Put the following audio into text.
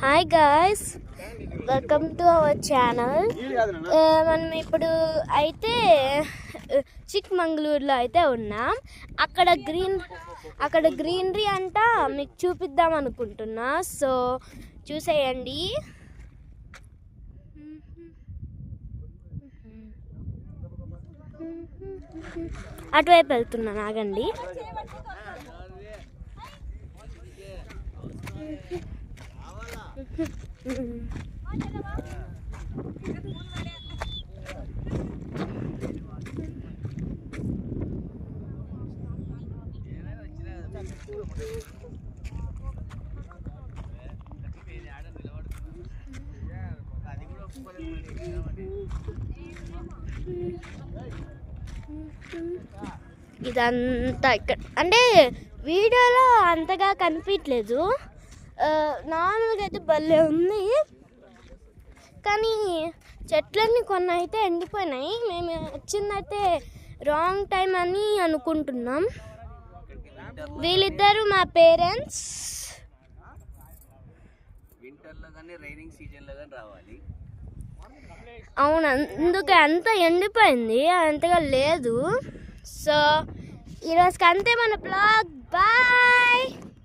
Hi guys, welcome to our channel. మనం ఇప్పుడు అయితే చిక్మంగళూరులో అయితే ఉన్నాం. అక్కడ గ్రీనరీ అంతా మీకు చూపిద్దాం అనుకుంటున్నా. సో చూసేయండి. అటువైపు వెళ్తున్నాను, ఆగండి. ఇదంతా ఇక్కడ అంటే వీడియోలో అంతగా కనిపించలేదు. నార్మల్గా అయితే భలే ఉంది, కానీ చెట్లన్నీ కొన్ని అయితే ఎండిపోయినాయి. మేము వచ్చిందైతే రాంగ్ టైం అని అనుకుంటున్నాం. వీళ్ళిద్దరు మా పేరెంట్స్. అవును, అందుకే అంతా ఎండిపోయింది, అంతగా లేదు. సో ఈరోజుకి అంతే మన బ్లాగ్. బాయ్.